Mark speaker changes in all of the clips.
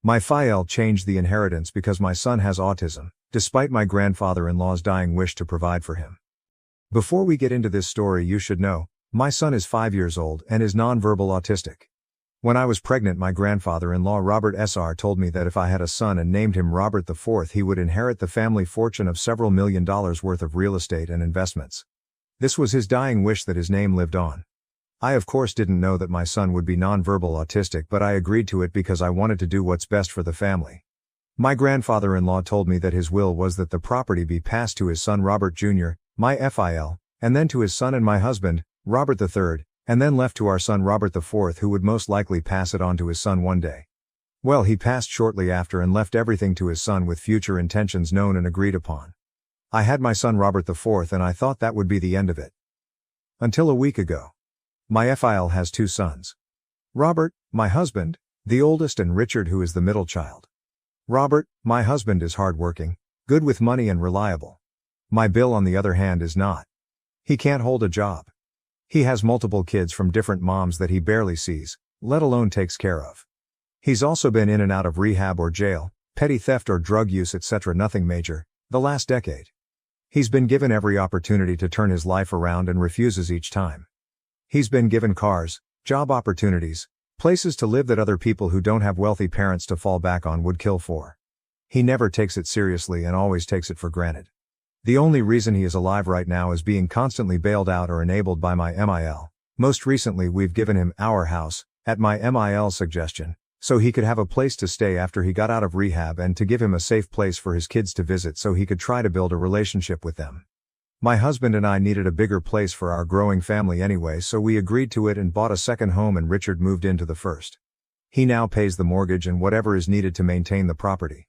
Speaker 1: My FIL changed the inheritance because my son has autism, despite my grandfather-in-law's dying wish to provide for him. Before we get into this story, you should know, my son is 5 years old and is nonverbal autistic. When I was pregnant, my grandfather-in-law Robert Sr. told me that if I had a son and named him Robert IV, he would inherit the family fortune of several $1 million worth of real estate and investments. This was his dying wish that his name lived on. I of course didn't know that my son would be nonverbal autistic, but I agreed to it because I wanted to do what's best for the family. My grandfather-in-law told me that his will was that the property be passed to his son Robert Jr., my FIL, and then to his son and my husband, Robert III, and then left to our son Robert IV, who would most likely pass it on to his son one day. Well, he passed shortly after and left everything to his son with future intentions known and agreed upon. I had my son Robert IV and I thought that would be the end of it. Until a week ago. My FIL has 2 sons. Robert, my husband, the oldest, and Richard, who is the middle child. Robert, my husband, is hardworking, good with money and reliable. My Bill, on the other hand, is not. He can't hold a job. He has multiple kids from different moms that he barely sees, let alone takes care of. He's also been in and out of rehab or jail, petty theft or drug use, etc., nothing major, the last decade. He's been given every opportunity to turn his life around and refuses each time. He's been given cars, job opportunities, places to live that other people who don't have wealthy parents to fall back on would kill for. He never takes it seriously and always takes it for granted. The only reason he is alive right now is being constantly bailed out or enabled by my MIL. Most recently, we've given him our house, at my MIL's suggestion, so he could have a place to stay after he got out of rehab and to give him a safe place for his kids to visit so he could try to build a relationship with them. My husband and I needed a bigger place for our growing family anyway, so we agreed to it and bought a second home, and Richard moved into the first. He now pays the mortgage and whatever is needed to maintain the property.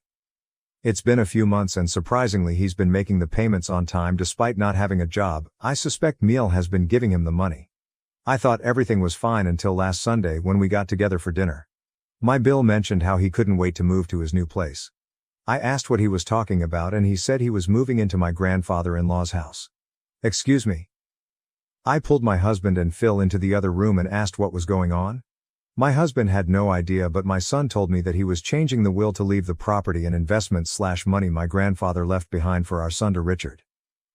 Speaker 1: It's been a few months and surprisingly he's been making the payments on time despite not having a job. I suspect Neil has been giving him the money. I thought everything was fine until last Sunday when we got together for dinner. My Bill mentioned how he couldn't wait to move to his new place. I asked what he was talking about and he said he was moving into my grandfather-in-law's house. Excuse me. I pulled my husband and Phil into the other room and asked what was going on. My husband had no idea, but my son told me that he was changing the will to leave the property and investments/money my grandfather left behind for our son to Richard.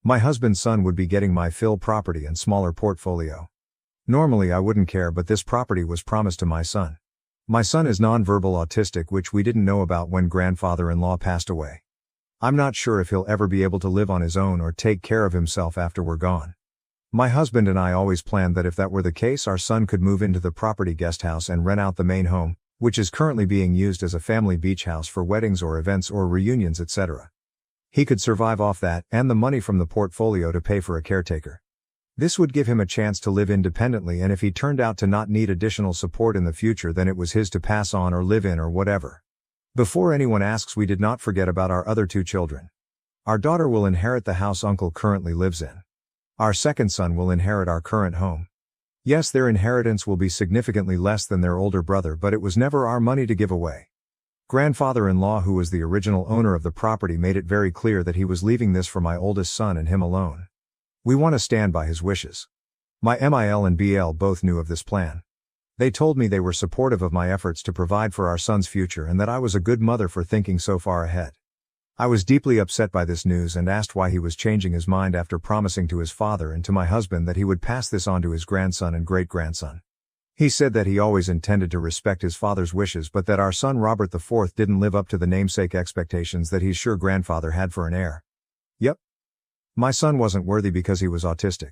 Speaker 1: My husband's son would be getting my FIL property and smaller portfolio. Normally I wouldn't care, but this property was promised to my son. My son is nonverbal autistic, which we didn't know about when grandfather-in-law passed away. I'm not sure if he'll ever be able to live on his own or take care of himself after we're gone. My husband and I always planned that if that were the case, our son could move into the property guest house and rent out the main home, which is currently being used as a family beach house for weddings or events or reunions, etc. He could survive off that and the money from the portfolio to pay for a caretaker. This would give him a chance to live independently, and if he turned out to not need additional support in the future, then it was his to pass on or live in or whatever. Before anyone asks, we did not forget about our other 2 children. Our daughter will inherit the house Uncle currently lives in. Our second son will inherit our current home. Yes, their inheritance will be significantly less than their older brother, but it was never our money to give away. Grandfather-in-law, who was the original owner of the property, made it very clear that he was leaving this for my oldest son and him alone. We want to stand by his wishes. My MIL and BL both knew of this plan. They told me they were supportive of my efforts to provide for our son's future and that I was a good mother for thinking so far ahead. I was deeply upset by this news and asked why he was changing his mind after promising to his father and to my husband that he would pass this on to his grandson and great-grandson. He said that he always intended to respect his father's wishes, but that our son Robert IV didn't live up to the namesake expectations that he's sure grandfather had for an heir. Yep. My son wasn't worthy because he was autistic.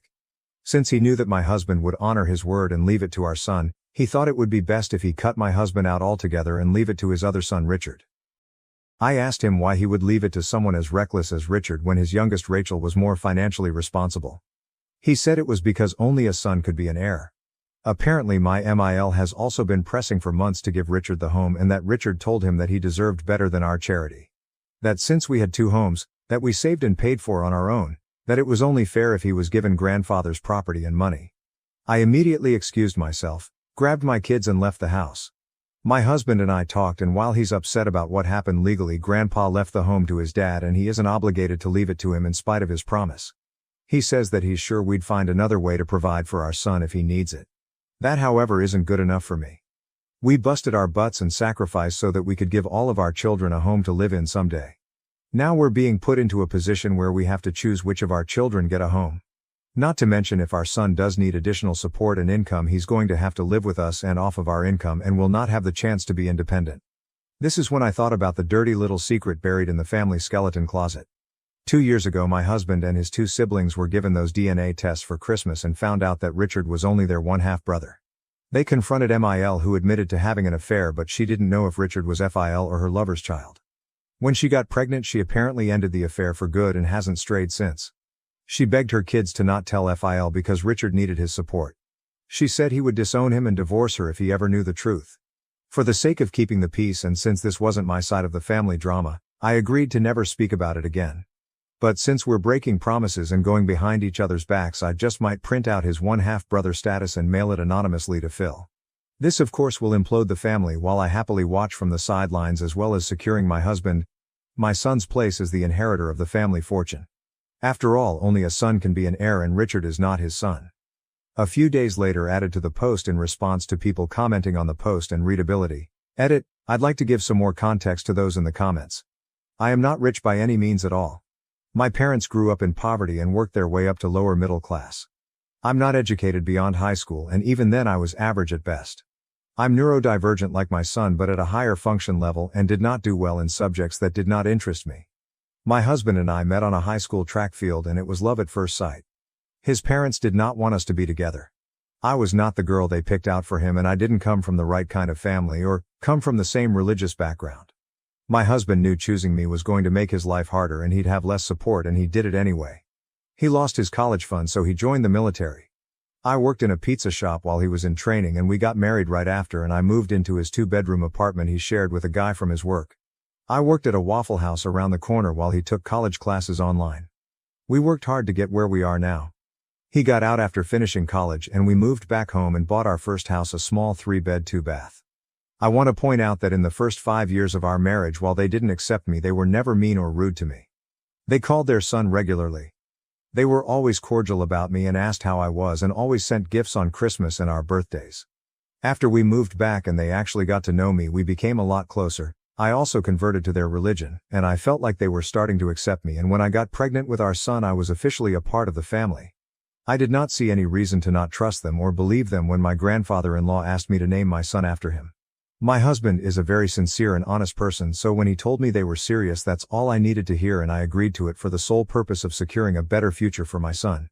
Speaker 1: Since he knew that my husband would honor his word and leave it to our son, he thought it would be best if he cut my husband out altogether and leave it to his other son Richard. I asked him why he would leave it to someone as reckless as Richard when his youngest Rachel was more financially responsible. He said it was because only a son could be an heir. Apparently my MIL has also been pressing for months to give Richard the home, and that Richard told him that he deserved better than our charity. That since we had 2 homes, that we saved and paid for on our own, that it was only fair if he was given grandfather's property and money. I immediately excused myself, grabbed my kids and left the house. My husband and I talked, and while he's upset about what happened legally, Grandpa left the home to his dad and he isn't obligated to leave it to him in spite of his promise. He says that he's sure we'd find another way to provide for our son if he needs it. That, however, isn't good enough for me. We busted our butts and sacrificed so that we could give all of our children a home to live in someday. Now we're being put into a position where we have to choose which of our children get a home. Not to mention if our son does need additional support and income, he's going to have to live with us and off of our income and will not have the chance to be independent. This is when I thought about the dirty little secret buried in the family skeleton closet. 2 years ago, my husband and his 2 siblings were given those DNA tests for Christmas and found out that Richard was only their one-half brother. They confronted MIL, who admitted to having an affair, but she didn't know if Richard was FIL or her lover's child. When she got pregnant, she apparently ended the affair for good and hasn't strayed since. She begged her kids to not tell FIL because Richard needed his support. She said he would disown him and divorce her if he ever knew the truth. For the sake of keeping the peace, and since this wasn't my side of the family drama, I agreed to never speak about it again. But since we're breaking promises and going behind each other's backs, I just might print out his one-half brother status and mail it anonymously to Phil. This of course will implode the family, while I happily watch from the sidelines, as well as securing my son's place as the inheritor of the family fortune. After all, only a son can be an heir, and Richard is not his son. A few days later, added to the post in response to people commenting on the post and readability. Edit: I'd like to give some more context to those in the comments. I am not rich by any means at all. My parents grew up in poverty and worked their way up to lower middle class. I'm not educated beyond high school, and even then I was average at best. I'm neurodivergent like my son, but at a higher function level, and did not do well in subjects that did not interest me. My husband and I met on a high school track field, and it was love at first sight. His parents did not want us to be together. I was not the girl they picked out for him, and I didn't come from the right kind of family or come from the same religious background. My husband knew choosing me was going to make his life harder and he'd have less support, and he did it anyway. He lost his college fund, so he joined the military. I worked in a pizza shop while he was in training, and we got married right after, and I moved into his 2-bedroom apartment he shared with a guy from his work. I worked at a Waffle House around the corner while he took college classes online. We worked hard to get where we are now. He got out after finishing college, and we moved back home and bought our first house, a small 3-bed 2-bath. I want to point out that in the first 5 years of our marriage, while they didn't accept me, they were never mean or rude to me. They called their son regularly. They were always cordial about me and asked how I was, and always sent gifts on Christmas and our birthdays. After we moved back and they actually got to know me, we became a lot closer. I also converted to their religion, and I felt like they were starting to accept me, and when I got pregnant with our son, I was officially a part of the family. I did not see any reason to not trust them or believe them when my grandfather-in-law asked me to name my son after him. My husband is a very sincere and honest person, so when he told me they were serious, that's all I needed to hear, and I agreed to it for the sole purpose of securing a better future for my son.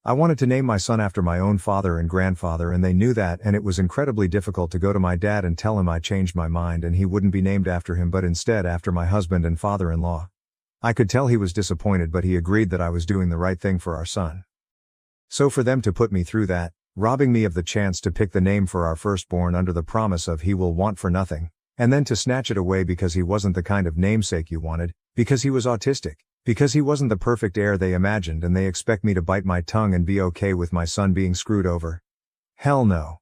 Speaker 1: I wanted to name my son after my own father and grandfather, and they knew that, and it was incredibly difficult to go to my dad and tell him I changed my mind and he wouldn't be named after him but instead after my husband and father-in-law. I could tell he was disappointed, but he agreed that I was doing the right thing for our son. So for them to put me through that, robbing me of the chance to pick the name for our firstborn under the promise of he will want for nothing, and then to snatch it away because he wasn't the kind of namesake you wanted, because he was autistic, because he wasn't the perfect heir they imagined, and they expect me to bite my tongue and be okay with my son being screwed over. Hell no.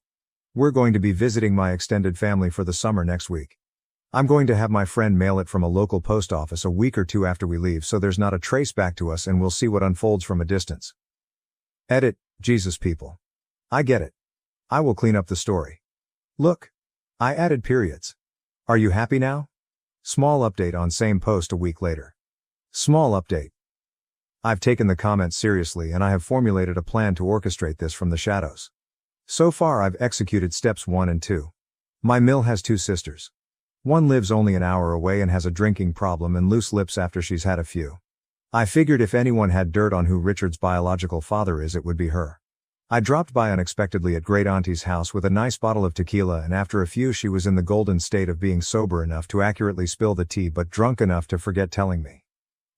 Speaker 1: We're going to be visiting my extended family for the summer next week. I'm going to have my friend mail it from a local post office a week or 2 after we leave, so there's not a trace back to us, and we'll see what unfolds from a distance. Edit: Jesus people. I get it. I will clean up the story. Look. I added periods. Are you happy now? Small update on same post a week later. Small update. I've taken the comments seriously, and I have formulated a plan to orchestrate this from the shadows. So far I've executed steps 1 and 2. My mill has 2 sisters. One lives only an hour away and has a drinking problem and loose lips after she's had a few. I figured if anyone had dirt on who Richard's biological father is, it would be her. I dropped by unexpectedly at Great Auntie's house with a nice bottle of tequila, and after a few she was in the golden state of being sober enough to accurately spill the tea but drunk enough to forget telling me.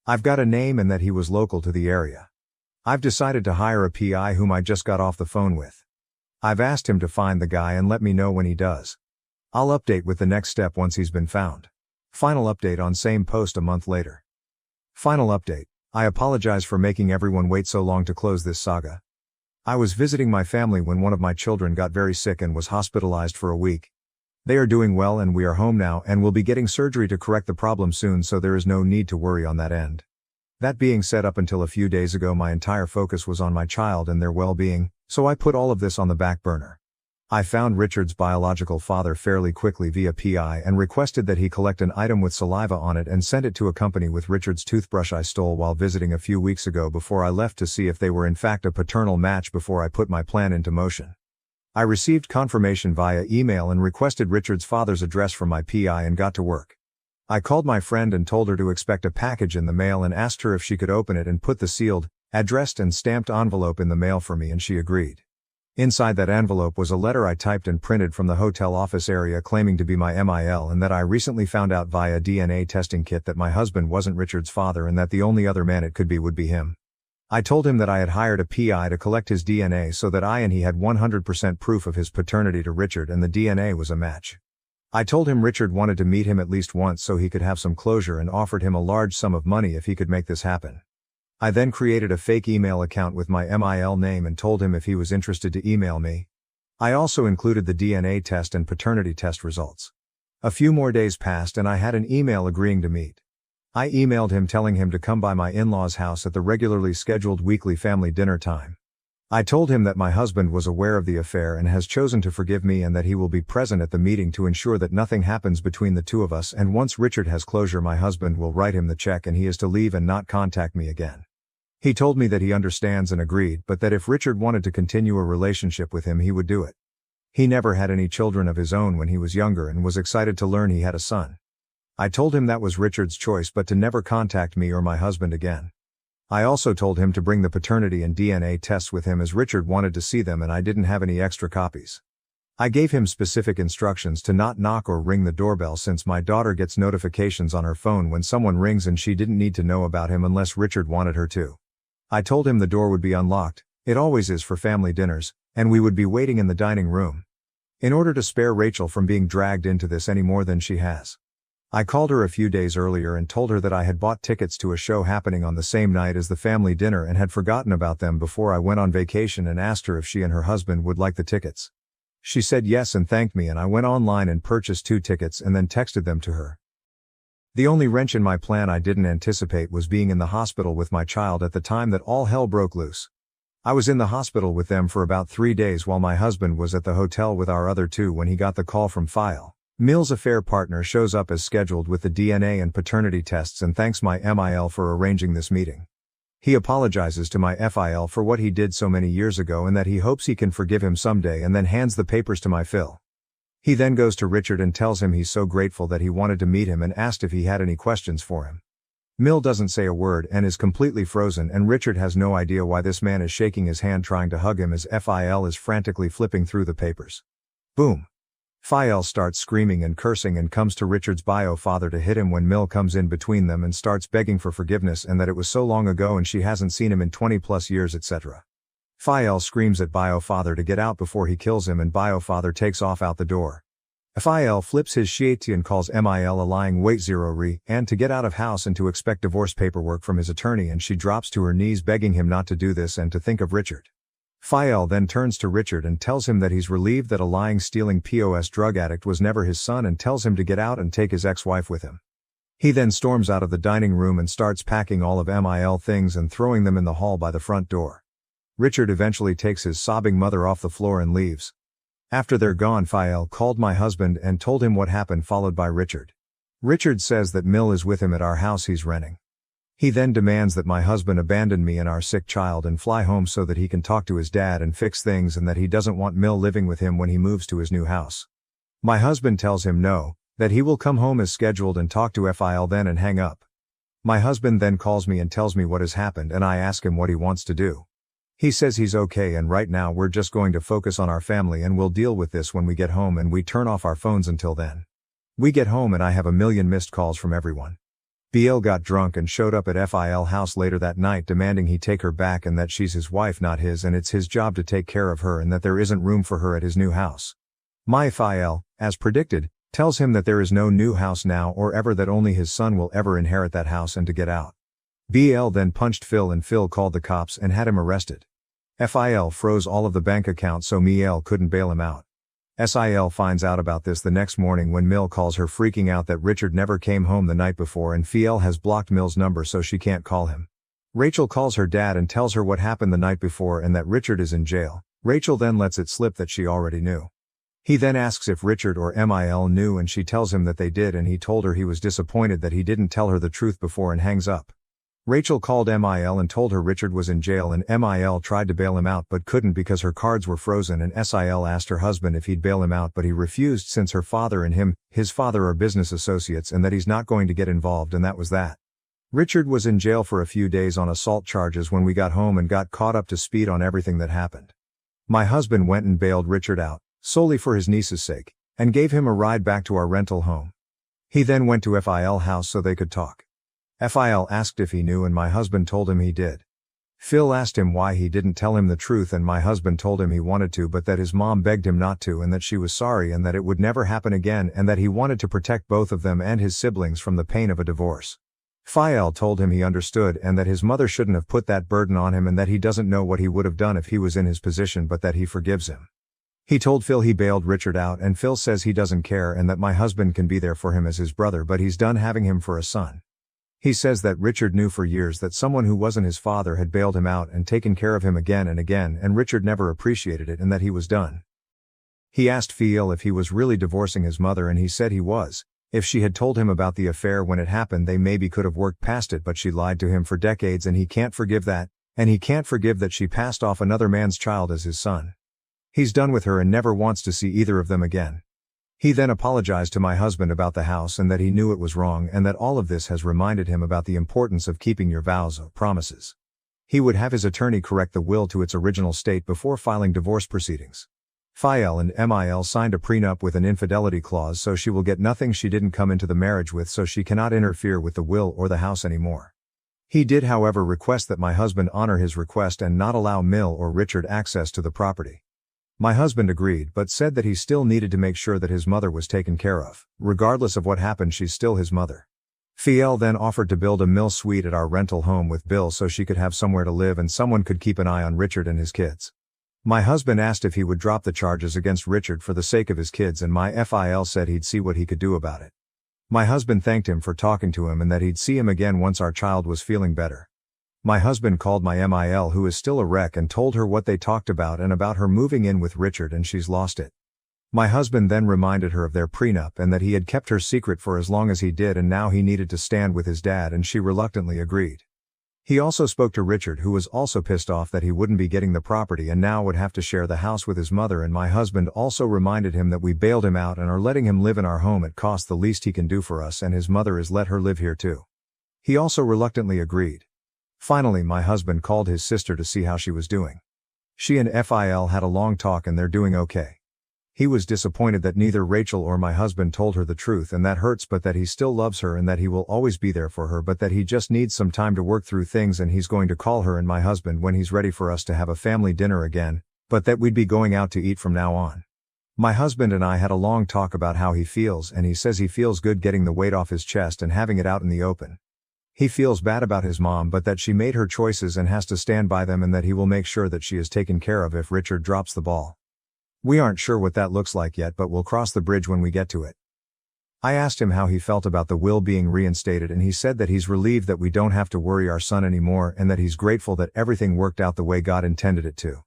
Speaker 1: I've got a name and that he was local to the area. I've decided to hire a PI whom I just got off the phone with. I've asked him to find the guy and let me know when he does. I'll update with the next step once he's been found. Final update on same post a month later. Final update. I apologize for making everyone wait so long to close this saga. I was visiting my family when one of my children got very sick and was hospitalized for a week. They are doing well and we are home now and will be getting surgery to correct the problem soon, so there is no need to worry on that end. That being said, up until a few days ago my entire focus was on my child and their well-being, so I put all of this on the back burner. I found Richard's biological father fairly quickly via PI and requested that he collect an item with saliva on it and send it to a company with Richard's toothbrush I stole while visiting a few weeks ago before I left to see if they were in fact a paternal match before I put my plan into motion. I received confirmation via email and requested Richard's father's address from my PI and got to work. I called my friend and told her to expect a package in the mail and asked her if she could open it and put the sealed, addressed and stamped envelope in the mail for me, and she agreed. Inside that envelope was a letter I typed and printed from the hotel office area claiming to be my MIL and that I recently found out via DNA testing kit that my husband wasn't Richard's father and that the only other man it could be would be him. I told him that I had hired a PI to collect his DNA so that I and he had 100% proof of his paternity to Richard and the DNA was a match. I told him Richard wanted to meet him at least once so he could have some closure and offered him a large sum of money if he could make this happen. I then created a fake email account with my MIL name and told him if he was interested to email me. I also included the DNA test and paternity test results. A few more days passed and I had an email agreeing to meet. I emailed him telling him to come by my in-laws' house at the regularly scheduled weekly family dinner time. I told him that my husband was aware of the affair and has chosen to forgive me and that he will be present at the meeting to ensure that nothing happens between the two of us, and once Richard has closure my husband will write him the check and he is to leave and not contact me again. He told me that he understands and agreed, but that if Richard wanted to continue a relationship with him he would do it. He never had any children of his own when he was younger and was excited to learn he had a son. I told him that was Richard's choice but to never contact me or my husband again. I also told him to bring the paternity and DNA tests with him as Richard wanted to see them and I didn't have any extra copies. I gave him specific instructions to not knock or ring the doorbell since my daughter gets notifications on her phone when someone rings and she didn't need to know about him unless Richard wanted her to. I told him the door would be unlocked, it always is for family dinners, and we would be waiting in the dining room. In order to spare Rachel from being dragged into this any more than she has. I called her a few days earlier and told her that I had bought tickets to a show happening on the same night as the family dinner and had forgotten about them before I went on vacation and asked her if she and her husband would like the tickets. She said yes and thanked me and I went online and purchased 2 tickets and then texted them to her. The only wrench in my plan I didn't anticipate was being in the hospital with my child at the time that all hell broke loose. I was in the hospital with them for about 3 days while my husband was at the hotel with our other 2 when he got the call from FIL. Mill's affair partner shows up as scheduled with the DNA and paternity tests and thanks my MIL for arranging this meeting. He apologizes to my FIL for what he did so many years ago and that he hopes he can forgive him someday and then hands the papers to my FIL. He then goes to Richard and tells him he's so grateful that he wanted to meet him and asked if he had any questions for him. Mill doesn't say a word and is completely frozen and Richard has no idea why this man is shaking his hand trying to hug him as FIL is frantically flipping through the papers. Boom. FIL starts screaming and cursing and comes to Richard's bio father to hit him when Mill comes in between them and starts begging for forgiveness and that it was so long ago and she hasn't seen him in 20+ years, etc. FIL screams at bio father to get out before he kills him and bio father takes off out the door. FIL flips his shit and calls MIL a lying wait zero re and to get out of house and to expect divorce paperwork from his attorney, and she drops to her knees begging him not to do this and to think of Richard. FIL then turns to Richard and tells him that he's relieved that a lying stealing POS drug addict was never his son and tells him to get out and take his ex-wife with him. He then storms out of the dining room and starts packing all of MIL things and throwing them in the hall by the front door. Richard eventually takes his sobbing mother off the floor and leaves. After they're gone, FIL called my husband and told him what happened, followed by Richard. Richard says that Mill is with him at our house he's renting. He then demands that my husband abandon me and our sick child and fly home so that he can talk to his dad and fix things, and that he doesn't want Mill living with him when he moves to his new house. My husband tells him no, that he will come home as scheduled and talk to FIL then and hang up. My husband then calls me and tells me what has happened and I ask him what he wants to do. He says he's okay and right now we're just going to focus on our family and we'll deal with this when we get home, and we turn off our phones until then. We get home and I have a million missed calls from everyone. BL got drunk and showed up at FIL house later that night demanding he take her back and that she's his wife not his and it's his job to take care of her and that there isn't room for her at his new house. My FIL, as predicted, tells him that there is no new house now or ever, that only his son will ever inherit that house and to get out. BL then punched Phil and Phil called the cops and had him arrested. FIL froze all of the bank accounts so Miel couldn't bail him out. SIL finds out about this the next morning when Mill calls her freaking out that Richard never came home the night before and FIL has blocked Mill's number so she can't call him. Rachel calls her dad and tells her what happened the night before and that Richard is in jail. Rachel then lets it slip that she already knew. He then asks if Richard or Mil knew and she tells him that they did and he told her he was disappointed that he didn't tell her the truth before and hangs up. Rachel called Mil and told her Richard was in jail and Mil tried to bail him out but couldn't because her cards were frozen and Sil asked her husband if he'd bail him out but he refused since her father and his father are business associates and that he's not going to get involved and that was that. Richard was in jail for a few days on assault charges when we got home and got caught up to speed on everything that happened. My husband went and bailed Richard out, solely for his niece's sake, and gave him a ride back to our rental home. He then went to FIL house so they could talk. FIL asked if he knew and my husband told him he did. Phil asked him why he didn't tell him the truth and my husband told him he wanted to but that his mom begged him not to and that she was sorry and that it would never happen again and that he wanted to protect both of them and his siblings from the pain of a divorce. FIL told him he understood and that his mother shouldn't have put that burden on him and that he doesn't know what he would have done if he was in his position but that he forgives him. He told Phil he bailed Richard out and Phil says he doesn't care and that my husband can be there for him as his brother but he's done having him for a son. He says that Richard knew for years that someone who wasn't his father had bailed him out and taken care of him again and Richard never appreciated it and that he was done. He asked Phil if he was really divorcing his mother and he said he was. If she had told him about the affair when it happened they maybe could have worked past it but she lied to him for decades and he can't forgive that, and he can't forgive that she passed off another man's child as his son. He's done with her and never wants to see either of them again. He then apologized to my husband about the house and that he knew it was wrong and that all of this has reminded him about the importance of keeping your vows or promises. He would have his attorney correct the will to its original state before filing divorce proceedings. FIL and Mil signed a prenup with an infidelity clause so she will get nothing she didn't come into the marriage with so she cannot interfere with the will or the house anymore. He did however request that my husband honor his request and not allow Mil or Richard access to the property. My husband agreed but said that he still needed to make sure that his mother was taken care of. Regardless of what happened she's still his mother. FIL then offered to build a Mil suite at our rental home with Bill so she could have somewhere to live and someone could keep an eye on Richard and his kids. My husband asked if he would drop the charges against Richard for the sake of his kids and my FIL said he'd see what he could do about it. My husband thanked him for talking to him and that he'd see him again once our child was feeling better. My husband called my Mil who is still a wreck and told her what they talked about and about her moving in with Richard and she's lost it. My husband then reminded her of their prenup and that he had kept her secret for as long as he did and now he needed to stand with his dad and she reluctantly agreed. He also spoke to Richard who was also pissed off that he wouldn't be getting the property and now would have to share the house with his mother and my husband also reminded him that we bailed him out and are letting him live in our home at cost the least he can do for us and his mother is let her live here too. He also reluctantly agreed. Finally my husband called his sister to see how she was doing. She and FIL had a long talk and they're doing okay. He was disappointed that neither Rachel or my husband told her the truth and that hurts but that he still loves her and that he will always be there for her but that he just needs some time to work through things and he's going to call her and my husband when he's ready for us to have a family dinner again, but that we'd be going out to eat from now on. My husband and I had a long talk about how he feels and he says he feels good getting the weight off his chest and having it out in the open. He feels bad about his mom but that she made her choices and has to stand by them and that he will make sure that she is taken care of if Richard drops the ball. We aren't sure what that looks like yet but we'll cross the bridge when we get to it. I asked him how he felt about the will being reinstated and he said that he's relieved that we don't have to worry our son anymore and that he's grateful that everything worked out the way God intended it to.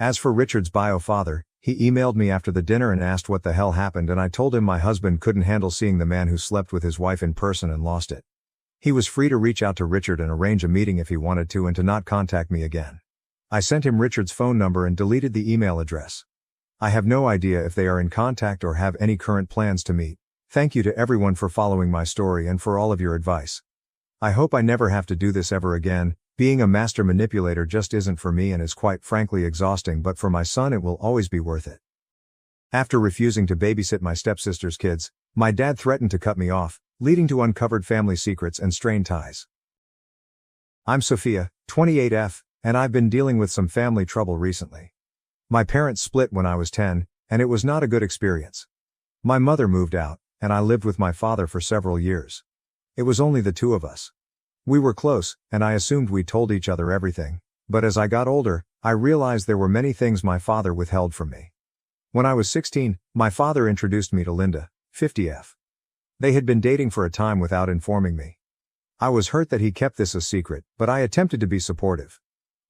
Speaker 1: As for Richard's bio father, he emailed me after the dinner and asked what the hell happened and I told him my husband couldn't handle seeing the man who slept with his wife in person and lost it. He was free to reach out to Richard and arrange a meeting if he wanted to and to not contact me again. I sent him Richard's phone number and deleted the email address. I have no idea if they are in contact or have any current plans to meet. Thank you to everyone for following my story and for all of your advice. I hope I never have to do this ever again. Being a master manipulator just isn't for me and is quite frankly exhausting but for my son it will always be worth it. After refusing to babysit my stepsister's kids, my dad threatened to cut me off, leading to uncovered family secrets and strained ties. I'm Sophia, 28F, and I've been dealing with some family trouble recently. My parents split when I was 10, and it was not a good experience. My mother moved out, and I lived with my father for several years. It was only the two of us. We were close, and I assumed we told each other everything, but as I got older, I realized there were many things my father withheld from me. When I was 16, my father introduced me to Linda, 50F. They had been dating for a time without informing me. I was hurt that he kept this a secret, but I attempted to be supportive.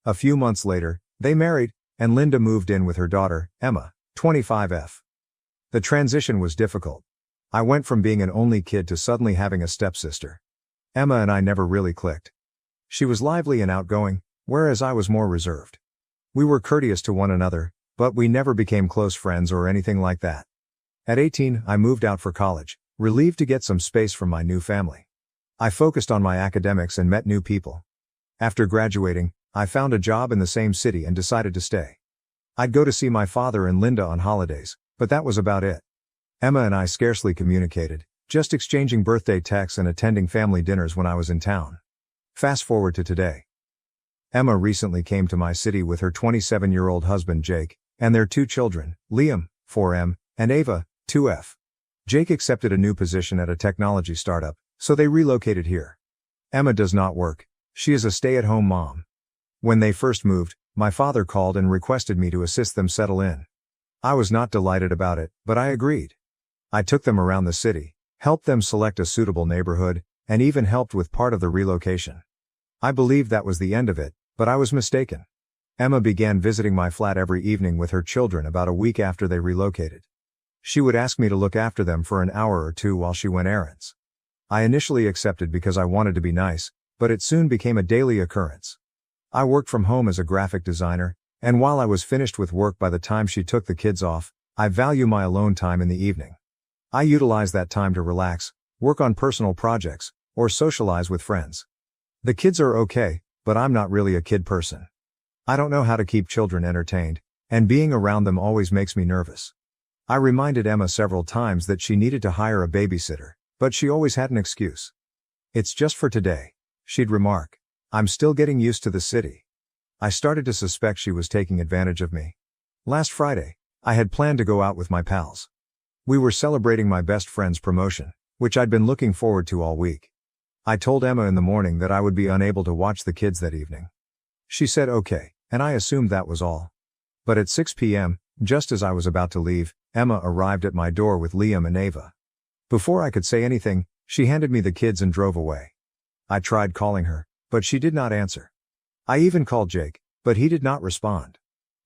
Speaker 1: A few months later, they married, and Linda moved in with her daughter, Emma, 25F. The transition was difficult. I went from being an only kid to suddenly having a stepsister. Emma and I never really clicked. She was lively and outgoing, whereas I was more reserved. We were courteous to one another, but we never became close friends or anything like that. At 18, I moved out for college, relieved to get some space from my new family. I focused on my academics and met new people. After graduating, I found a job in the same city and decided to stay. I'd go to see my father and Linda on holidays, but that was about it. Emma and I scarcely communicated, just exchanging birthday texts and attending family dinners when I was in town. Fast forward to today. Emma recently came to my city with her 27-year-old husband Jake, and their 2 children, Liam, 4M, and Ava, 2F. Jake accepted a new position at a technology startup, so they relocated here. Emma does not work. She is a stay-at-home mom. When they first moved, my father called and requested me to assist them settle in. I was not delighted about it, but I agreed. I took them around the city, helped them select a suitable neighborhood, and even helped with part of the relocation. I believed that was the end of it, but I was mistaken. Emma began visiting my flat every evening with her children about a week after they relocated. She would ask me to look after them for an hour or 2 while she went errands. I initially accepted because I wanted to be nice, but it soon became a daily occurrence. I worked from home as a graphic designer, and while I was finished with work by the time she took the kids off, I value my alone time in the evening. I utilize that time to relax, work on personal projects, or socialize with friends. The kids are okay, but I'm not really a kid person. I don't know how to keep children entertained, and being around them always makes me nervous. I reminded Emma several times that she needed to hire a babysitter, but she always had an excuse. "It's just for today," she'd remark. "I'm still getting used to the city." I started to suspect she was taking advantage of me. Last Friday, I had planned to go out with my pals. We were celebrating my best friend's promotion, which I'd been looking forward to all week. I told Emma in the morning that I would be unable to watch the kids that evening. She said okay, and I assumed that was all. But at 6 p.m., just as I was about to leave, Emma arrived at my door with Liam and Ava. Before I could say anything, she handed me the kids and drove away. I tried calling her, but she did not answer. I even called Jake, but he did not respond.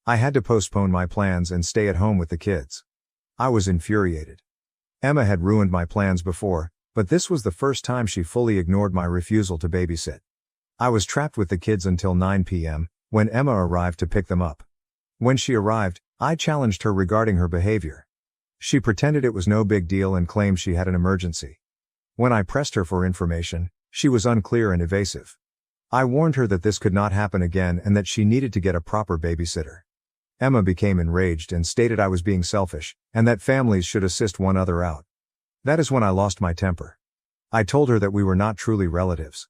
Speaker 1: I had to postpone my plans and stay at home with the kids. I was infuriated. Emma had ruined my plans before, but this was the first time she fully ignored my refusal to babysit. I was trapped with the kids until 9 p.m., when Emma arrived to pick them up. When she arrived, I challenged her regarding her behavior. She pretended it was no big deal and claimed she had an emergency. When I pressed her for information, she was unclear and evasive. I warned her that this could not happen again and that she needed to get a proper babysitter. Emma became enraged and stated I was being selfish, and that families should assist one another out. That is when I lost my temper. I told her that we were not truly relatives.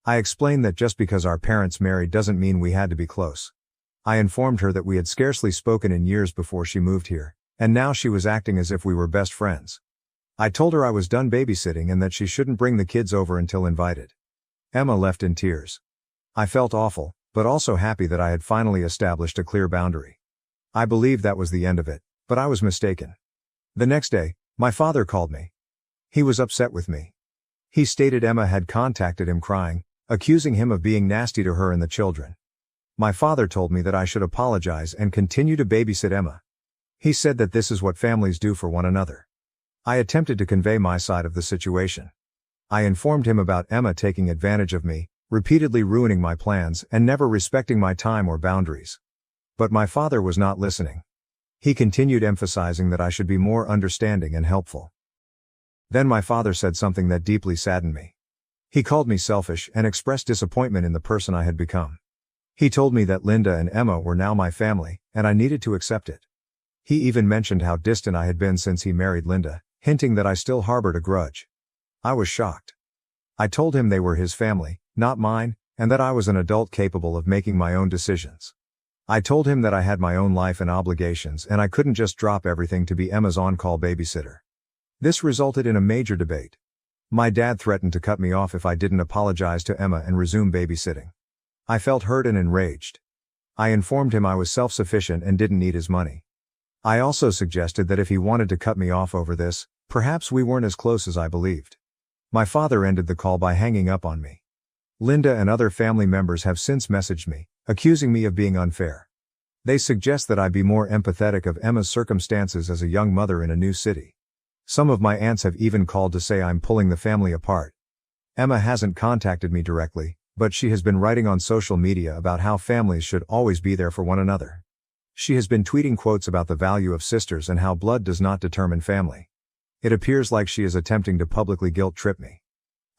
Speaker 1: I explained that just because our parents married doesn't mean we had to be close. I informed her that we had scarcely spoken in years before she moved here, and now she was acting as if we were best friends. I told her I was done babysitting and that she shouldn't bring the kids over until invited. Emma left in tears. I felt awful, but also happy that I had finally established a clear boundary. I believed that was the end of it, but I was mistaken. The next day, my father called me. He was upset with me. He stated Emma had contacted him crying, accusing him of being nasty to her and the children. My father told me that I should apologize and continue to babysit Emma. He said that this is what families do for one another. I attempted to convey my side of the situation. I informed him about Emma taking advantage of me, repeatedly ruining my plans and never respecting my time or boundaries. But my father was not listening. He continued emphasizing that I should be more understanding and helpful. Then my father said something that deeply saddened me. He called me selfish and expressed disappointment in the person I had become. He told me that Linda and Emma were now my family, and I needed to accept it. He even mentioned how distant I had been since he married Linda, hinting that I still harbored a grudge. I was shocked. I told him they were his family, not mine, and that I was an adult capable of making my own decisions. I told him that I had my own life and obligations and I couldn't just drop everything to be Emma's on-call babysitter. This resulted in a major debate. My dad threatened to cut me off if I didn't apologize to Emma and resume babysitting. I felt hurt and enraged. I informed him I was self-sufficient and didn't need his money. I also suggested that if he wanted to cut me off over this, perhaps we weren't as close as I believed. My father ended the call by hanging up on me. Linda and other family members have since messaged me, accusing me of being unfair. They suggest that I be more empathetic of Emma's circumstances as a young mother in a new city. Some of my aunts have even called to say I'm pulling the family apart. Emma hasn't contacted me directly, but she has been writing on social media about how families should always be there for one another. She has been tweeting quotes about the value of sisters and how blood does not determine family. It appears like she is attempting to publicly guilt trip me.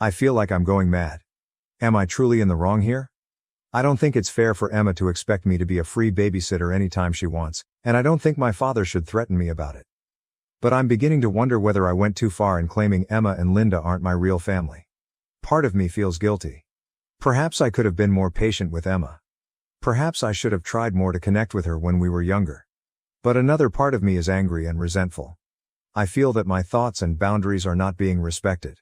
Speaker 1: I feel like I'm going mad. Am I truly in the wrong here? I don't think it's fair for Emma to expect me to be a free babysitter anytime she wants, and I don't think my father should threaten me about it. But I'm beginning to wonder whether I went too far in claiming Emma and Linda aren't my real family. Part of me feels guilty. Perhaps I could have been more patient with Emma. Perhaps I should have tried more to connect with her when we were younger. But another part of me is angry and resentful. I feel that my thoughts and boundaries are not being respected.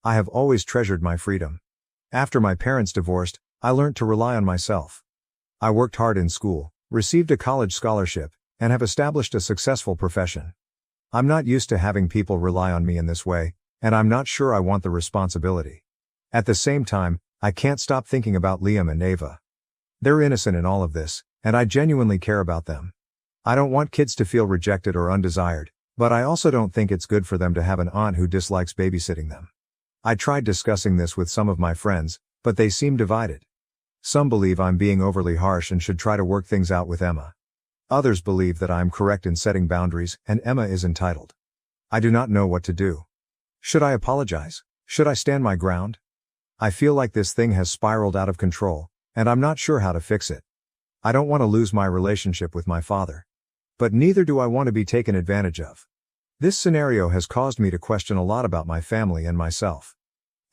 Speaker 1: I have always treasured my freedom. After my parents divorced, I learned to rely on myself. I worked hard in school, received a college scholarship, and have established a successful profession. I'm not used to having people rely on me in this way, and I'm not sure I want the responsibility. At the same time, I can't stop thinking about Liam and Ava. They're innocent in all of this, and I genuinely care about them. I don't want kids to feel rejected or undesired, but I also don't think it's good for them to have an aunt who dislikes babysitting them. I tried discussing this with some of my friends, but they seem divided. Some believe I'm being overly harsh and should try to work things out with Emma. Others believe that I'm correct in setting boundaries and Emma is entitled. I do not know what to do. Should I apologize? Should I stand my ground? I feel like this thing has spiraled out of control, and I'm not sure how to fix it. I don't want to lose my relationship with my father. But neither do I want to be taken advantage of. This scenario has caused me to question a lot about my family and myself.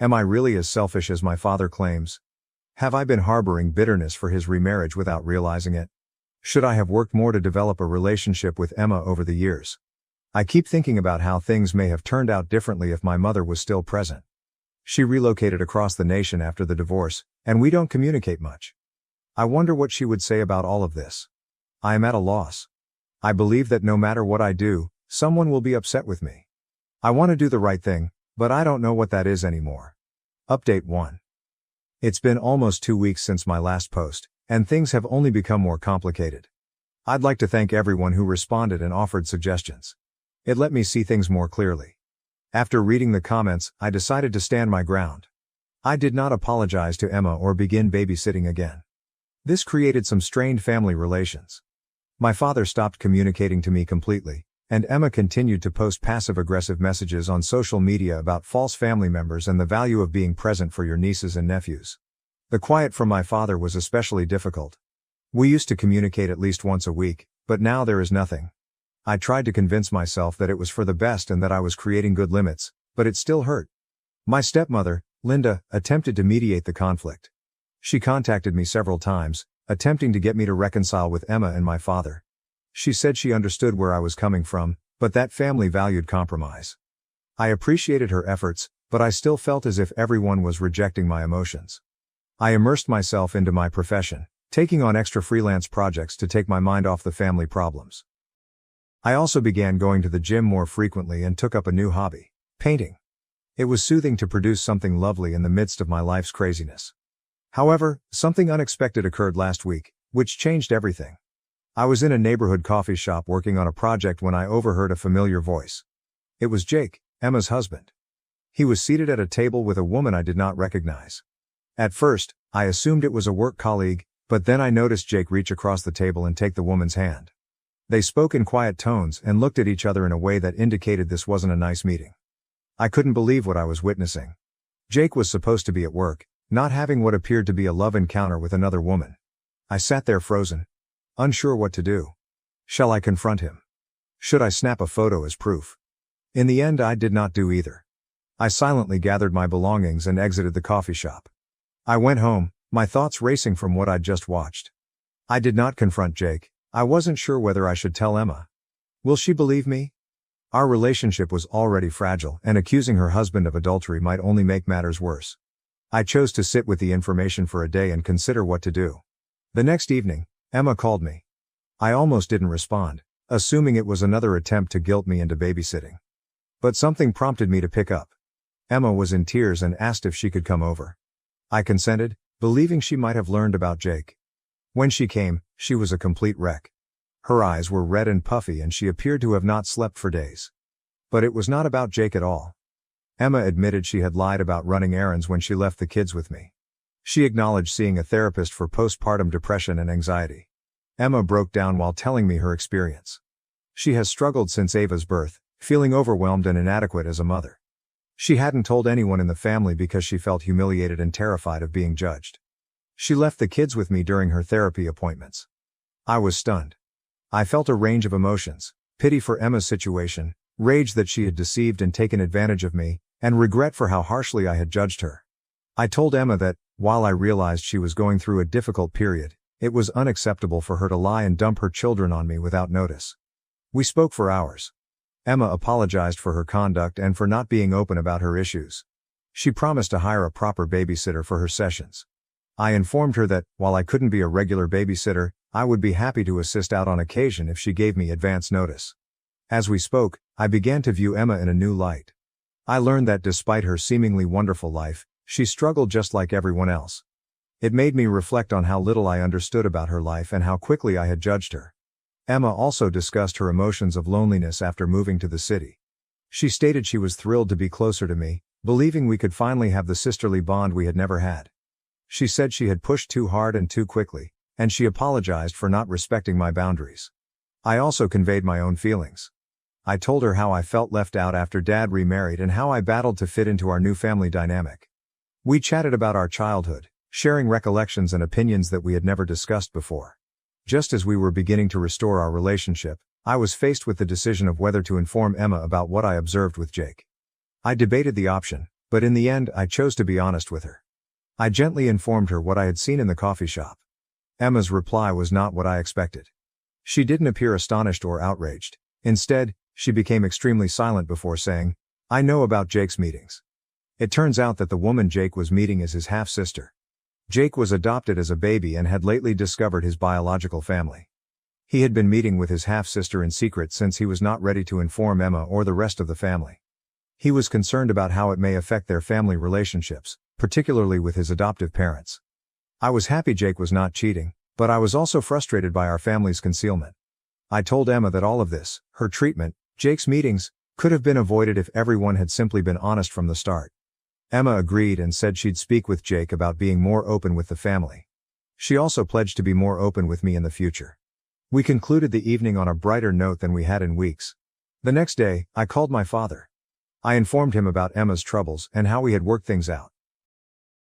Speaker 1: Am I really as selfish as my father claims? Have I been harboring bitterness for his remarriage without realizing it? Should I have worked more to develop a relationship with Emma over the years? I keep thinking about how things may have turned out differently if my mother was still present. She relocated across the nation after the divorce, and we don't communicate much. I wonder what she would say about all of this. I am at a loss. I believe that no matter what I do, someone will be upset with me. I want to do the right thing, but I don't know what that is anymore. Update 1. It's been almost 2 weeks since my last post, and things have only become more complicated. I'd like to thank everyone who responded and offered suggestions. It let me see things more clearly. After reading the comments, I decided to stand my ground. I did not apologize to Emma or begin babysitting again. This created some strained family relations. My father stopped communicating to me completely, and Emma continued to post passive-aggressive messages on social media about false family members and the value of being present for your nieces and nephews. The quiet from my father was especially difficult. We used to communicate at least once a week, but now there is nothing. I tried to convince myself that it was for the best and that I was creating good limits, but it still hurt. My stepmother, Linda, attempted to mediate the conflict. She contacted me several times, attempting to get me to reconcile with Emma and my father. She said she understood where I was coming from, but that family valued compromise. I appreciated her efforts, but I still felt as if everyone was rejecting my emotions. I immersed myself into my profession, taking on extra freelance projects to take my mind off the family problems. I also began going to the gym more frequently and took up a new hobby, painting. It was soothing to produce something lovely in the midst of my life's craziness. However, something unexpected occurred last week, which changed everything. I was in a neighborhood coffee shop working on a project when I overheard a familiar voice. It was Jake, Emma's husband. He was seated at a table with a woman I did not recognize. At first, I assumed it was a work colleague, but then I noticed Jake reach across the table and take the woman's hand. They spoke in quiet tones and looked at each other in a way that indicated this wasn't a nice meeting. I couldn't believe what I was witnessing. Jake was supposed to be at work, not having what appeared to be a love encounter with another woman. I sat there frozen, unsure what to do. Shall I confront him? Should I snap a photo as proof? In the end, I did not do either. I silently gathered my belongings and exited the coffee shop. I went home, my thoughts racing from what I'd just watched. I did not confront Jake. I wasn't sure whether I should tell Emma. Will she believe me? Our relationship was already fragile, and accusing her husband of adultery might only make matters worse. I chose to sit with the information for a day and consider what to do. The next evening, Emma called me. I almost didn't respond, assuming it was another attempt to guilt me into babysitting. But something prompted me to pick up. Emma was in tears and asked if she could come over. I consented, believing she might have learned about Jake. When she came, She was a complete wreck. Her eyes were red and puffy and she appeared to have not slept for days. But it was not about Jake at all. Emma admitted she had lied about running errands when she left the kids with me. She acknowledged seeing a therapist for postpartum depression and anxiety. Emma broke down while telling me her experience. She has struggled since Ava's birth, feeling overwhelmed and inadequate as a mother. She hadn't told anyone in the family because she felt humiliated and terrified of being judged. She left the kids with me during her therapy appointments. I was stunned. I felt a range of emotions: pity for Emma's situation, rage that she had deceived and taken advantage of me, and regret for how harshly I had judged her. I told Emma that, while I realized she was going through a difficult period, it was unacceptable for her to lie and dump her children on me without notice. We spoke for hours. Emma apologized for her conduct and for not being open about her issues. She promised to hire a proper babysitter for her sessions. I informed her that, while I couldn't be a regular babysitter, I would be happy to assist out on occasion if she gave me advance notice. As we spoke, I began to view Emma in a new light. I learned that despite her seemingly wonderful life, she struggled just like everyone else. It made me reflect on how little I understood about her life and how quickly I had judged her. Emma also discussed her emotions of loneliness after moving to the city. She stated she was thrilled to be closer to me, believing we could finally have the sisterly bond we had never had. She said she had pushed too hard and too quickly, and she apologized for not respecting my boundaries. I also conveyed my own feelings. I told her how I felt left out after Dad remarried and how I battled to fit into our new family dynamic. We chatted about our childhood, sharing recollections and opinions that we had never discussed before. Just as we were beginning to restore our relationship, I was faced with the decision of whether to inform Emma about what I observed with Jake. I debated the option, but in the end I chose to be honest with her. I gently informed her what I had seen in the coffee shop. Emma's reply was not what I expected. She didn't appear astonished or outraged. Instead, she became extremely silent before saying, "I know about Jake's meetings. It turns out that the woman Jake was meeting is his half-sister. Jake was adopted as a baby and had lately discovered his biological family. He had been meeting with his half-sister in secret since he was not ready to inform Emma or the rest of the family. He was concerned about how it may affect their family relationships, particularly with his adoptive parents. I was happy Jake was not cheating, but I was also frustrated by our family's concealment. I told Emma that all of this, her treatment, Jake's meetings, could have been avoided if everyone had simply been honest from the start. Emma agreed and said she'd speak with Jake about being more open with the family. She also pledged to be more open with me in the future. We concluded the evening on a brighter note than we had in weeks. The next day, I called my father. I informed him about Emma's troubles and how we had worked things out.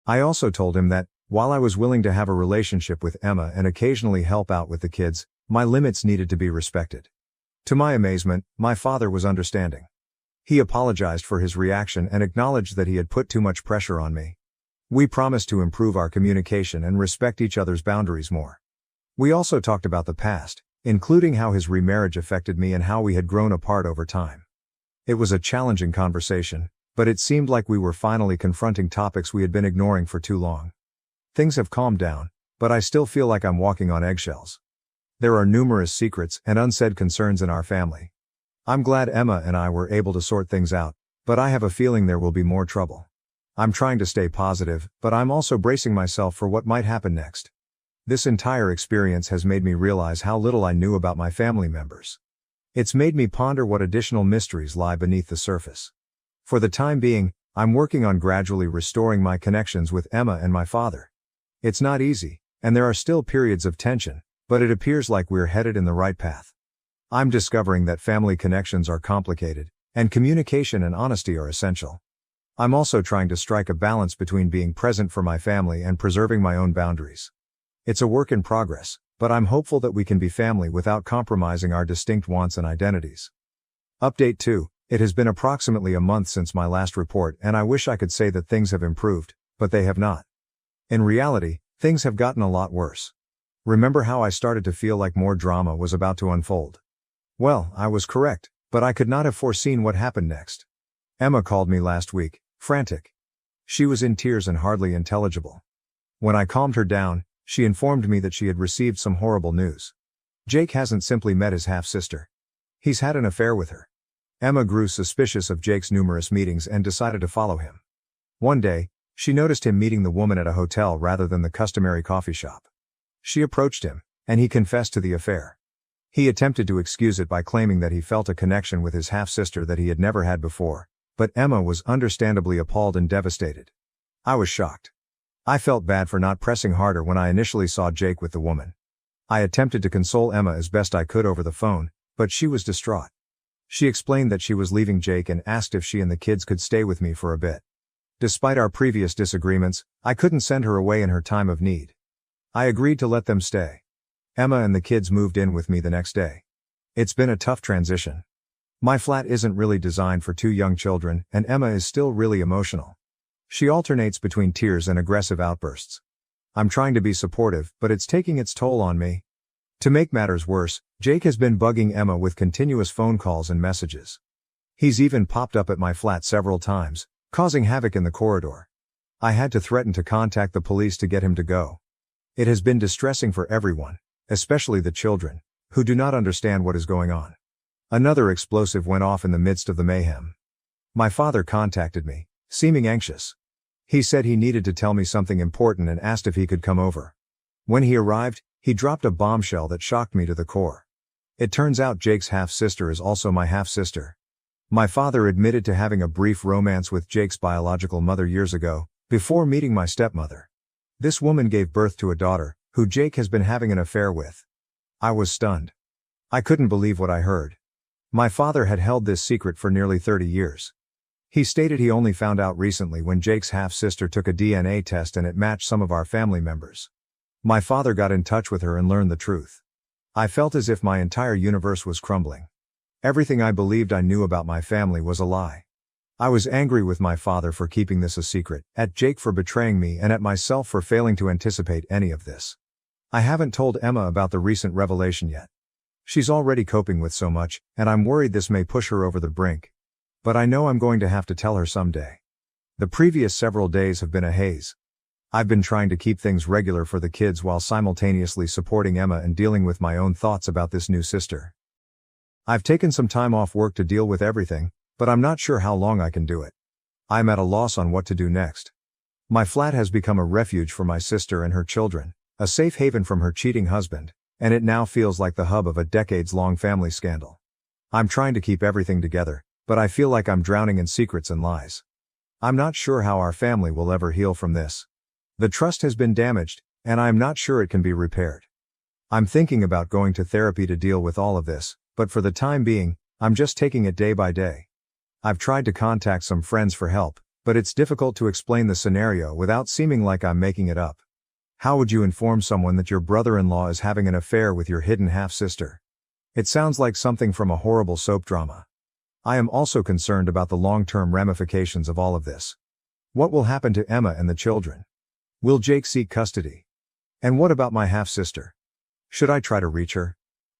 Speaker 1: I also told him that, while I was willing to have a relationship with Emma and occasionally help out with the kids, my limits needed to be respected. To my amazement, my father was understanding. He apologized for his reaction and acknowledged that he had put too much pressure on me. We promised to improve our communication and respect each other's boundaries more. We also talked about the past, including how his remarriage affected me and how we had grown apart over time. It was a challenging conversation, but it seemed like we were finally confronting topics we had been ignoring for too long. Things have calmed down, but I still feel like I'm walking on eggshells. There are numerous secrets and unsaid concerns in our family. I'm glad Emma and I were able to sort things out, but I have a feeling there will be more trouble. I'm trying to stay positive, but I'm also bracing myself for what might happen next. This entire experience has made me realize how little I knew about my family members. It's made me ponder what additional mysteries lie beneath the surface. For the time being, I'm working on gradually restoring my connections with Emma and my father. It's not easy, and there are still periods of tension, but it appears like we're headed in the right path. I'm discovering that family connections are complicated, and communication and honesty are essential. I'm also trying to strike a balance between being present for my family and preserving my own boundaries. It's a work in progress, but I'm hopeful that we can be family without compromising our distinct wants and identities. Update 2. It has been approximately a month since my last report and I wish I could say that things have improved, but they have not. In reality, things have gotten a lot worse. Remember how I started to feel like more drama was about to unfold? Well, I was correct, but I could not have foreseen what happened next. Emma called me last week, frantic. She was in tears and hardly intelligible. When I calmed her down, she informed me that she had received some horrible news. Jake hasn't simply met his half-sister. He's had an affair with her. Emma grew suspicious of Jake's numerous meetings and decided to follow him. One day, she noticed him meeting the woman at a hotel rather than the customary coffee shop. She approached him, and he confessed to the affair. He attempted to excuse it by claiming that he felt a connection with his half-sister that he had never had before, but Emma was understandably appalled and devastated. I was shocked. I felt bad for not pressing harder when I initially saw Jake with the woman. I attempted to console Emma as best I could over the phone, but she was distraught. She explained that she was leaving Jake and asked if she and the kids could stay with me for a bit. Despite our previous disagreements, I couldn't send her away in her time of need. I agreed to let them stay. Emma and the kids moved in with me the next day. It's been a tough transition. My flat isn't really designed for 2 young children, and Emma is still really emotional. She alternates between tears and aggressive outbursts. I'm trying to be supportive, but it's taking its toll on me. To make matters worse, Jake has been bugging Emma with continuous phone calls and messages. He's even popped up at my flat several times, causing havoc in the corridor. I had to threaten to contact the police to get him to go. It has been distressing for everyone, especially the children, who do not understand what is going on. Another explosive went off in the midst of the mayhem. My father contacted me, seeming anxious. He said he needed to tell me something important and asked if he could come over. When he arrived, he dropped a bombshell that shocked me to the core. It turns out Jake's half-sister is also my half-sister. My father admitted to having a brief romance with Jake's biological mother years ago, before meeting my stepmother. This woman gave birth to a daughter, who Jake has been having an affair with. I was stunned. I couldn't believe what I heard. My father had held this secret for nearly 30 years. He stated he only found out recently when Jake's half-sister took a DNA test and it matched some of our family members. My father got in touch with her and learned the truth. I felt as if my entire universe was crumbling. Everything I believed I knew about my family was a lie. I was angry with my father for keeping this a secret, at Jake for betraying me, and at myself for failing to anticipate any of this. I haven't told Emma about the recent revelation yet. She's already coping with so much, and I'm worried this may push her over the brink. But I know I'm going to have to tell her someday. The previous several days have been a haze. I've been trying to keep things regular for the kids while simultaneously supporting Emma and dealing with my own thoughts about this new sister. I've taken some time off work to deal with everything, but I'm not sure how long I can do it. I'm at a loss on what to do next. My flat has become a refuge for my sister and her children, a safe haven from her cheating husband, and it now feels like the hub of a decades-long family scandal. I'm trying to keep everything together, but I feel like I'm drowning in secrets and lies. I'm not sure how our family will ever heal from this. The trust has been damaged, and I'm not sure it can be repaired. I'm thinking about going to therapy to deal with all of this, but for the time being, I'm just taking it day by day. I've tried to contact some friends for help, but it's difficult to explain the scenario without seeming like I'm making it up. How would you inform someone that your brother-in-law is having an affair with your hidden half-sister? It sounds like something from a horrible soap drama. I am also concerned about the long-term ramifications of all of this. What will happen to Emma and the children? Will Jake seek custody? And what about my half-sister? Should I try to reach her?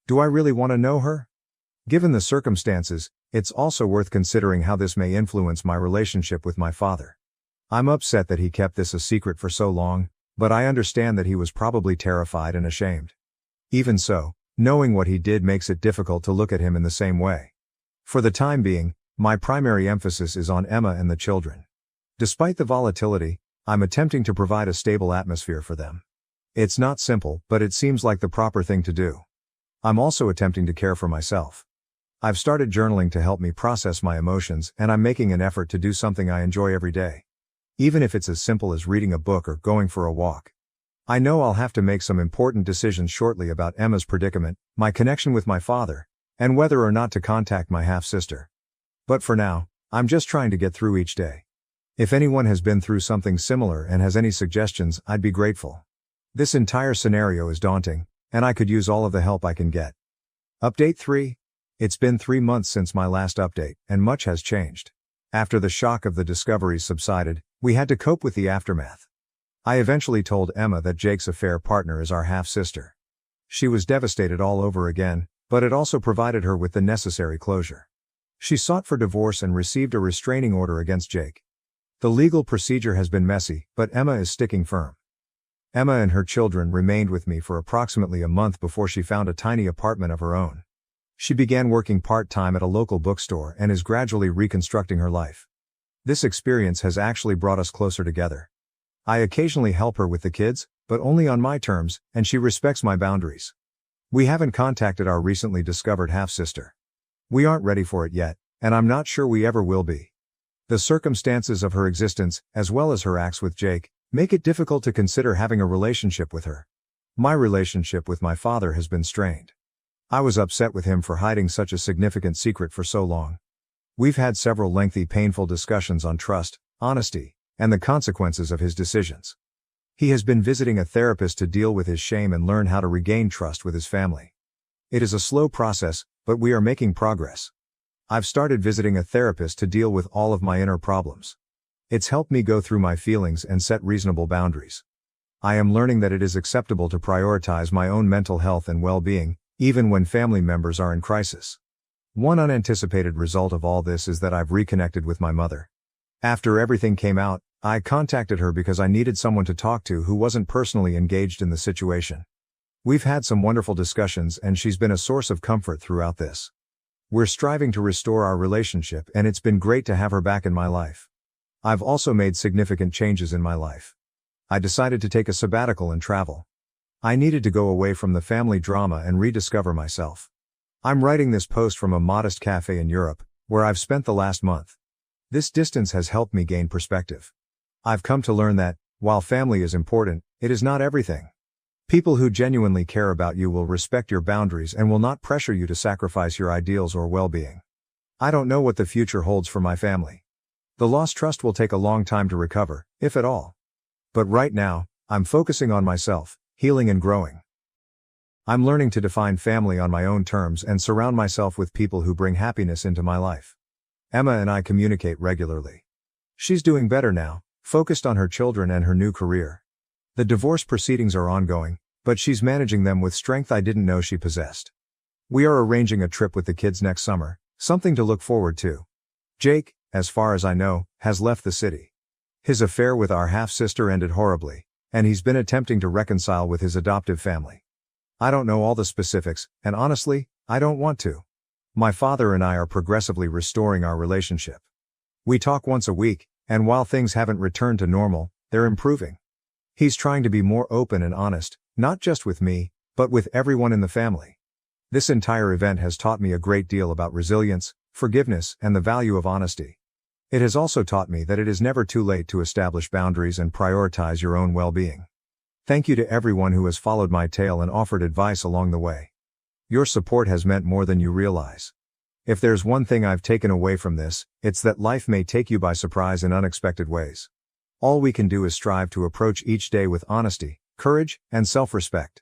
Speaker 1: Do I really want to know her? Given the circumstances, it's also worth considering how this may influence my relationship with my father. I'm upset that he kept this a secret for so long, but I understand that he was probably terrified and ashamed. Even so, knowing what he did makes it difficult to look at him in the same way. For the time being, my primary emphasis is on Emma and the children. Despite the volatility, I'm attempting to provide a stable atmosphere for them. It's not simple, but it seems like the proper thing to do. I'm also attempting to care for myself. I've started journaling to help me process my emotions, and I'm making an effort to do something I enjoy every day. Even if it's as simple as reading a book or going for a walk. I know I'll have to make some important decisions shortly about Emma's predicament, my connection with my father, and whether or not to contact my half-sister. But for now, I'm just trying to get through each day. If anyone has been through something similar and has any suggestions, I'd be grateful. This entire scenario is daunting, and I could use all of the help I can get. Update 3. It's been 3 months since my last update, and much has changed. After the shock of the discoveries subsided, we had to cope with the aftermath. I eventually told Emma that Jake's affair partner is our half-sister. She was devastated all over again, but it also provided her with the necessary closure. She sought for divorce and received a restraining order against Jake. The legal procedure has been messy, but Emma is sticking firm. Emma and her children remained with me for approximately a month before she found a tiny apartment of her own. She began working part-time at a local bookstore and is gradually reconstructing her life. This experience has actually brought us closer together. I occasionally help her with the kids, but only on my terms, and she respects my boundaries. We haven't contacted our recently discovered half-sister. We aren't ready for it yet, and I'm not sure we ever will be. The circumstances of her existence, as well as her acts with Jake, make it difficult to consider having a relationship with her. My relationship with my father has been strained. I was upset with him for hiding such a significant secret for so long. We've had several lengthy, painful discussions on trust, honesty, and the consequences of his decisions. He has been visiting a therapist to deal with his shame and learn how to regain trust with his family. It is a slow process, but we are making progress. I've started visiting a therapist to deal with all of my inner problems. It's helped me go through my feelings and set reasonable boundaries. I am learning that it is acceptable to prioritize my own mental health and well-being, even when family members are in crisis. One unanticipated result of all this is that I've reconnected with my mother. After everything came out, I contacted her because I needed someone to talk to who wasn't personally engaged in the situation. We've had some wonderful discussions and she's been a source of comfort throughout this. We're striving to restore our relationship and it's been great to have her back in my life. I've also made significant changes in my life. I decided to take a sabbatical and travel. I needed to go away from the family drama and rediscover myself. I'm writing this post from a modest cafe in Europe, where I've spent the last month. This distance has helped me gain perspective. I've come to learn that, while family is important, it is not everything. People who genuinely care about you will respect your boundaries and will not pressure you to sacrifice your ideals or well-being. I don't know what the future holds for my family. The lost trust will take a long time to recover, if at all. But right now, I'm focusing on myself, healing and growing. I'm learning to define family on my own terms and surround myself with people who bring happiness into my life. Emma and I communicate regularly. She's doing better now, focused on her children and her new career. The divorce proceedings are ongoing, but she's managing them with strength I didn't know she possessed. We are arranging a trip with the kids next summer, something to look forward to. Jake, as far as I know, has left the city. His affair with our half-sister ended horribly, and he's been attempting to reconcile with his adoptive family. I don't know all the specifics, and honestly, I don't want to. My father and I are progressively restoring our relationship. We talk once a week, and while things haven't returned to normal, they're improving. He's trying to be more open and honest, not just with me, but with everyone in the family. This entire event has taught me a great deal about resilience, forgiveness, and the value of honesty. It has also taught me that it is never too late to establish boundaries and prioritize your own well-being. Thank you to everyone who has followed my tale and offered advice along the way. Your support has meant more than you realize. If there's one thing I've taken away from this, it's that life may take you by surprise in unexpected ways. All we can do is strive to approach each day with honesty, courage, and self-respect.